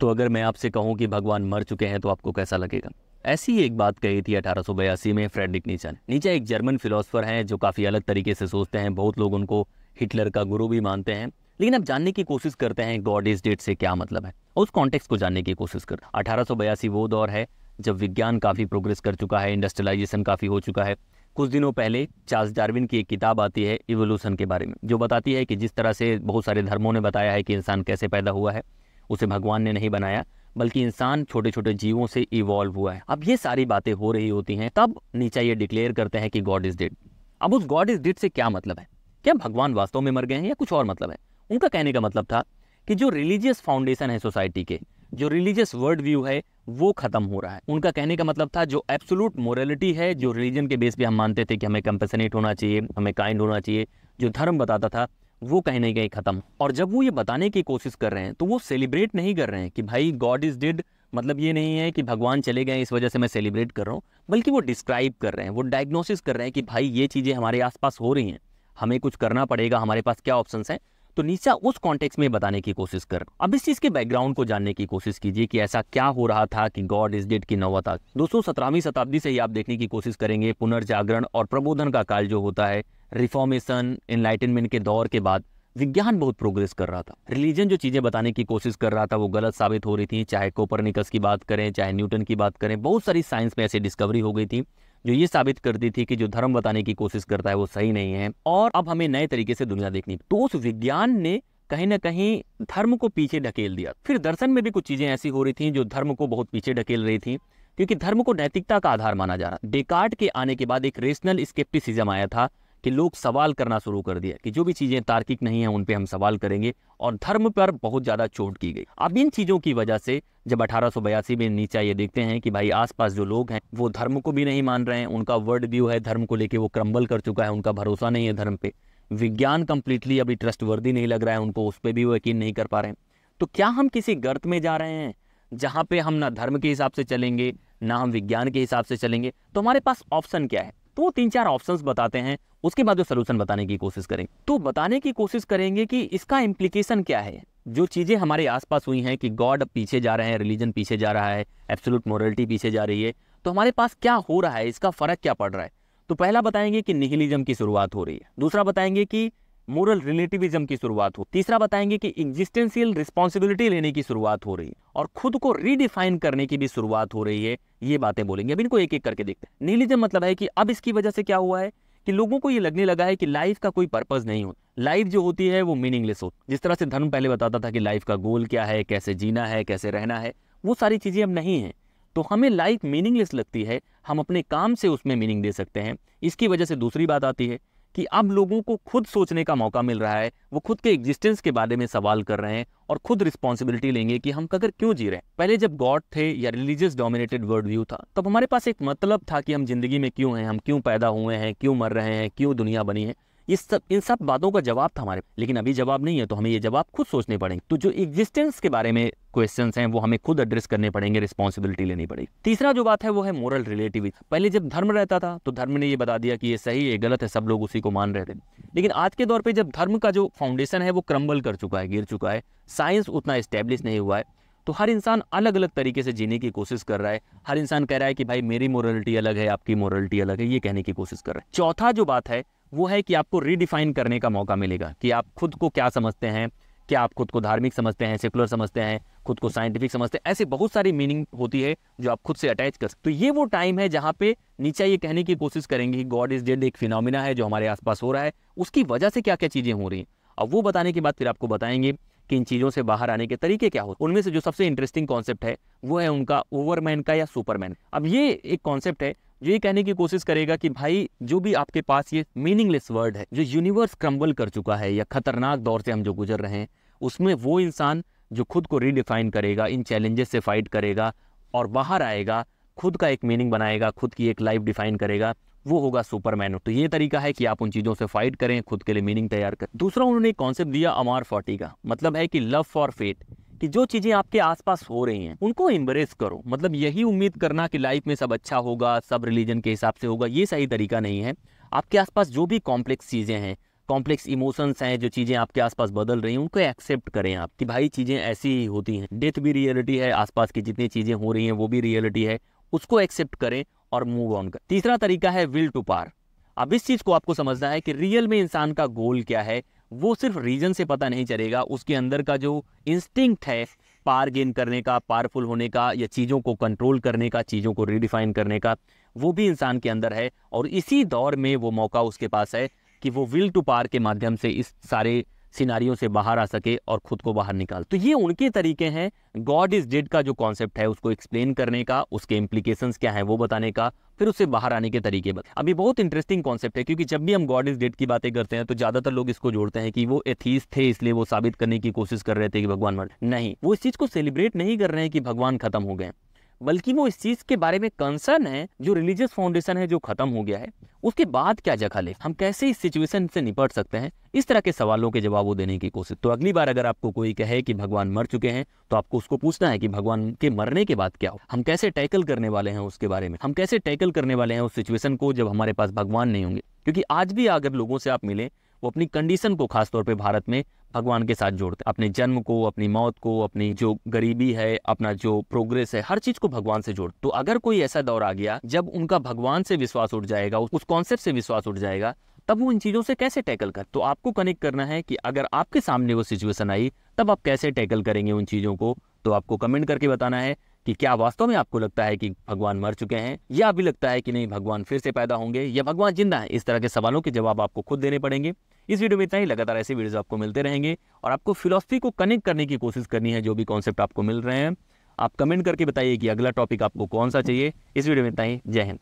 तो अगर मैं आपसे कहूं कि भगवान मर चुके हैं तो आपको कैसा लगेगा? ऐसी ही एक बात कही थी 1882 में फ्रेडरिक नीचे ने। नीचे एक जर्मन फिलोसोफर हैं जो काफ़ी अलग तरीके से सोचते हैं, बहुत लोग उनको हिटलर का गुरु भी मानते हैं। लेकिन अब जानने की कोशिश करते हैं गॉड इज डेड से क्या मतलब है, उस कॉन्टेक्स्ट को जानने की कोशिश करते हैं। 1882 वो दौर है जब विज्ञान काफ़ी प्रोग्रेस कर चुका है, इंडस्ट्रियलाइजेशन काफ़ी हो चुका है। कुछ दिनों पहले चार्ल्स डार्विन की एक किताब आती है इवोल्यूशन के बारे में, जो बताती है कि जिस तरह से बहुत सारे धर्मों ने बताया है कि इंसान कैसे पैदा हुआ है, उसे भगवान ने नहीं बनाया बल्कि इंसान छोटे छोटे जीवों से इवॉल्व हुआ है। अब ये सारी बातें हो रही होती हैं, तब नीचे ये डिक्लेयर करते हैं कि गॉड इज डेड। अब उस गॉड इज डेड से क्या मतलब है? क्या भगवान वास्तव में मर गए हैं या कुछ और मतलब है? उनका कहने का मतलब था कि जो रिलीजियस फाउंडेशन है सोसाइटी के, जो रिलीजियस वर्ल्ड व्यू है, वो खत्म हो रहा है। उनका कहने का मतलब था जो एब्सोल्यूट मोरालिटी है, जो रिलीजन के बेस पे हम मानते थे कि हमें कंपैशनेट होना चाहिए, हमें काइंड होना चाहिए, जो धर्म बताता था, वो कहीं ना कहीं खत्म। और जब वो ये बताने की कोशिश कर रहे हैं तो वो सेलिब्रेट नहीं कर रहे हैं कि भाई गॉड इज डेड, मतलब ये नहीं है कि भगवान चले गए इस वजह से मैं सेलिब्रेट कर रहा हूँ, बल्कि वो डिस्क्राइब कर रहे हैं, वो डायग्नोसिस कर रहे हैं कि भाई ये चीज़ें हमारे आसपास हो रही हैं, हमें कुछ करना पड़ेगा, हमारे पास क्या ऑप्शंस हैं। तो नीचा उस कॉन्टेक्स्ट में बताने की कोशिश कर। अब इस चीज के बैकग्राउंड को जानने की कोशिश कीजिए कि ऐसा क्या हो रहा था कि गॉड इज डेड की नौबत आ गई। दोस्तों 17वीं शताब्दी से ही आप देखने की कोशिश करेंगे पुनर्जागरण और प्रबोधन का काल जो होता है, रिफॉर्मेशन, एनलाइटनमेंट के दौर के बाद विज्ञान बहुत प्रोग्रेस कर रहा था। रिलीजन जो चीजें बताने की कोशिश कर रहा था वो गलत साबित हो रही थी। चाहे कोपरनिकस की बात करें, चाहे न्यूटन की बात करें, बहुत सारी साइंस में ऐसी डिस्कवरी हो गई थी जो ये साबित करती थी कि जो धर्म बताने की कोशिश करता है वो सही नहीं है और अब हमें नए तरीके से दुनिया देखनी। तो उस विज्ञान ने कहीं ना कहीं धर्म को पीछे ढकेल दिया। फिर दर्शन में भी कुछ चीजें ऐसी हो रही थी जो धर्म को बहुत पीछे ढकेल रही थी, क्योंकि धर्म को नैतिकता का आधार माना जा रहा। डेकार्ट के आने के बाद एक रेशनल स्केप्टिसिज्म आया था कि लोग सवाल करना शुरू कर दिया कि जो भी चीजें तार्किक नहीं है उन पे हम सवाल करेंगे, और धर्म पर बहुत ज्यादा चोट की गई। अब इन चीजों की वजह से जब 1882 में नीचा ये देखते हैं कि भाई आसपास जो लोग हैं वो धर्म को भी नहीं मान रहे हैं, उनका वर्ल्ड व्यू है धर्म को लेके वो क्रम्बल कर चुका है, उनका भरोसा नहीं है धर्म पे, विज्ञान कंप्लीटली अभी ट्रस्टवर्दी नहीं लग रहा है उनको, उस पर भी वो यकीन नहीं कर पा रहे हैं। तो क्या हम किसी गर्त में जा रहे हैं जहां पे हम ना धर्म के हिसाब से चलेंगे ना हम विज्ञान के हिसाब से चलेंगे? तो हमारे पास ऑप्शन क्या है? तो वो 3-4 ऑप्शंस बताते हैं, उसके बाद जो सोल्यूशन बताने की कोशिश करेंगे। तो बताने की कोशिश करेंगे कि इसका इम्प्लीकेशन क्या है। जो चीजें हमारे आसपास हुई हैं कि गॉड पीछे जा रहे हैं, रिलीजन पीछे जा रहा है, एब्सोल्यूट मोरालिटी पीछे जा रही है, तो हमारे पास क्या हो रहा है, इसका फर्क क्या पड़ रहा है। तो पहला बताएंगे कि निहिलिज्म की शुरुआत हो रही है, दूसरा बताएंगे कि मोरल रिलेटिविज्म की शुरुआत हो, तीसरा बताएंगे कि एग्जिस्टेंशियल रिस्पॉन्सिबिलिटी लेने की शुरुआत हो रही है और खुद को रीडिफाइन करने की भी शुरुआत हो रही है। ये बातें बोलेंगे, अब इनको एक एक करके देखते हैं। निहिलिज्म मतलब है कि अब इसकी वजह से क्या हुआ है कि लोगों को ये लगने लगा है कि लाइफ का कोई पर्पस नहीं होता, लाइफ जो होती है वो मीनिंगलेस हो। जिस तरह से धर्म पहले बताता था कि लाइफ का गोल क्या है, कैसे जीना है, कैसे रहना है, वो सारी चीजें अब नहीं है। तो हमें लाइफ मीनिंगलेस लगती है, हम अपने काम से उसमें मीनिंग दे सकते हैं। इसकी वजह से दूसरी बात आती है कि अब लोगों को खुद सोचने का मौका मिल रहा है, वो खुद के एग्जिस्टेंस के बारे में सवाल कर रहे हैं और खुद रिस्पॉन्सिबिलिटी लेंगे कि हम अगर क्यों जी रहे हैं। पहले जब गॉड थे या रिलीजियस डोमिनेटेड वर्ल्ड व्यू था, तब हमारे पास एक मतलब था कि हम जिंदगी में क्यों हैं, हम क्यों पैदा हुए हैं, क्यों मर रहे हैं, क्यों दुनिया बनी है। इन सब बातों का जवाब था हमारे, लेकिन अभी जवाब नहीं है, तो हमें ये जवाब खुद सोचने पड़ेंगे। तो जो एग्जिस्टेंस के बारे में क्वेश्चंस हैं वो हमें खुद एड्रेस करने पड़ेंगे, रिस्पॉन्सिबिलिटी लेनी पड़ेगी। तीसरा जो बात है वो है मोरल रिलेटिविज्म। पहले जब धर्म रहता था तो धर्म ने ये बता दिया कि ये सही है, गलत है, सब लोग उसी को मान रहे थे। लेकिन आज के दौर पे जब धर्म का जो फाउंडेशन है वो क्रम्बल कर चुका है, गिर चुका है, साइंस उतना एस्टेब्लिश नहीं हुआ है, तो हर इंसान अलग अलग तरीके से जीने की कोशिश कर रहा है। हर इंसान कह रहा है कि भाई मेरी मोरलिटी अलग है, आपकी मोरलिटी अलग है, ये कहने की कोशिश कर रहा है। चौथा जो बात है वो है कि आपको रीडिफाइन करने का मौका मिलेगा कि आप खुद को क्या समझते हैं, क्या आप खुद को धार्मिक समझते हैं, सेकुलर समझते हैं, खुद को साइंटिफिक समझते हैं। ऐसे बहुत सारी मीनिंग होती है जो आप खुद से अटैच कर सकते। तो ये वो टाइम है जहाँ पे नीचे ये कहने की कोशिश करेंगे कि गॉड इज डेड एक फिनोमिना है जो हमारे आसपास हो रहा है, उसकी वजह से क्या क्या चीजें हो रही हैं। अब वो बताने के बाद फिर आपको बताएंगे कि इन चीजों से बाहर आने के तरीके क्या होते हैं। उनमें से जो सबसे इंटरेस्टिंग कॉन्सेप्ट है वो है उनका ओवरमैन का या सुपरमैन। अब ये एक कॉन्सेप्ट है जो ये कहने की कोशिश करेगा कि भाई जो भी आपके पास ये मीनिंगलेस वर्ड है, जो यूनिवर्स क्रम्बल कर चुका है या खतरनाक दौर से हम जो गुजर रहे हैं, उसमें वो इंसान जो खुद को रीडिफाइन करेगा, इन चैलेंजेस से फाइट करेगा और बाहर आएगा, खुद का एक मीनिंग बनाएगा, खुद की एक लाइफ डिफाइन करेगा, वो होगा सुपरमैन। तो ये तरीका है कि आप उन चीजों से फाइट करें, खुद के लिए मीनिंग तैयार करें। दूसरा उन्होंने कॉन्सेप्ट दिया अमर 40 का, मतलब है कि लव फॉर फेट, कि जो चीजें आपके आसपास हो रही हैं उनको एम्ब्रेस करो। मतलब यही उम्मीद करना कि लाइफ में सब अच्छा होगा, सब रिलीजन के हिसाब से होगा, ये सही तरीका नहीं है। आपके आसपास जो भी कॉम्प्लेक्स चीजें हैं, कॉम्प्लेक्स इमोशंस हैं, जो चीज़ें आपके आसपास बदल रही हैं, उनको एक्सेप्ट करें आप कि भाई चीज़ें ऐसी ही होती हैं। डेथ भी रियलिटी है, आसपास की जितनी चीज़ें हो रही हैं वो भी रियलिटी है, उसको एक्सेप्ट करें और मूव ऑन करें। तीसरा तरीका है विल टू पार। अब इस चीज़ को आपको समझना है कि रियल में इंसान का गोल क्या है, वो सिर्फ रीजन से पता नहीं चलेगा। उसके अंदर का जो इंस्टिंक्ट है पार गेन करने का, पावरफुल होने का, या चीज़ों को कंट्रोल करने का, चीज़ों को रिडिफाइन करने का, वो भी इंसान के अंदर है। और इसी दौर में वो मौका उसके पास है कि वो विल टू पार के माध्यम से इस सारे सिनारियों से बाहर आ सके और खुद को बाहर निकाल। तो ये उनके तरीके हैं गॉड इज डेड का जो कॉन्सेप्ट है उसको एक्सप्लेन करने का, उसके इम्प्लीकेशंस क्या है वो बताने का, फिर उससे बाहर आने के तरीके बता। अभी बहुत इंटरेस्टिंग कॉन्सेप्ट है, क्योंकि जब भी हम गॉड इज डेड की बातें करते हैं तो ज्यादातर लोग इसको जोड़ते हैं कि वो एथीस्ट थे इसलिए वो साबित करने की कोशिश कर रहे थे कि भगवान मर नहीं। वो इस चीज को सेलिब्रेट नहीं कर रहे हैं कि भगवान खत्म हो गए, बल्कि वो इस चीज के बारे में कंसर्न है जो रिलीजियस फाउंडेशन है जो खत्म हो गया है, उसके बाद क्या जगह ले, हम कैसे इस सिचुएशन से निपट सकते हैं। इस तरह के सवालों के जवाब वो देने की कोशिश। तो अगली बार अगर आपको कोई कहे कि भगवान मर चुके हैं तो आपको उसको पूछना है कि भगवान के मरने के बाद क्या हो, हम कैसे टैकल करने वाले हैं उसके बारे में, हम कैसे टैकल करने वाले हैं उस सिचुएशन को जब हमारे पास भगवान नहीं होंगे। क्योंकि आज भी अगर लोगों से आप मिले, वो अपनी कंडीशन को खासतौर पे भारत में भगवान के साथ जोड़ते हैं, अपने जन्म को, अपनी मौत को, अपनी जो गरीबी है, अपना जो प्रोग्रेस है, हर चीज को भगवान से जोड़। तो अगर कोई ऐसा दौर आ गया जब उनका भगवान से विश्वास उठ जाएगा, उस कॉन्सेप्ट से विश्वास उठ जाएगा, तब वो इन चीजों से कैसे टैकल कर। तो आपको कनेक्ट करना है कि अगर आपके सामने वो सिचुएशन आई तब आप कैसे टैकल करेंगे उन चीजों को। तो आपको कमेंट करके बताना है कि क्या वास्तव में आपको लगता है कि भगवान मर चुके हैं, या अभी लगता है कि नहीं भगवान फिर से पैदा होंगे, या भगवान जिंदा है। इस तरह के सवालों के जवाब आपको खुद देने पड़ेंगे। इस वीडियो में इतना ही। लगातार ऐसे वीडियोस आपको मिलते रहेंगे और आपको फिलॉसफी को कनेक्ट करने की कोशिश करनी है जो भी कॉन्सेप्ट आपको मिल रहे हैं। आप कमेंट करके बताइए कि अगला टॉपिक आपको कौन सा चाहिए। इस वीडियो में इतना ही। जय हिंद।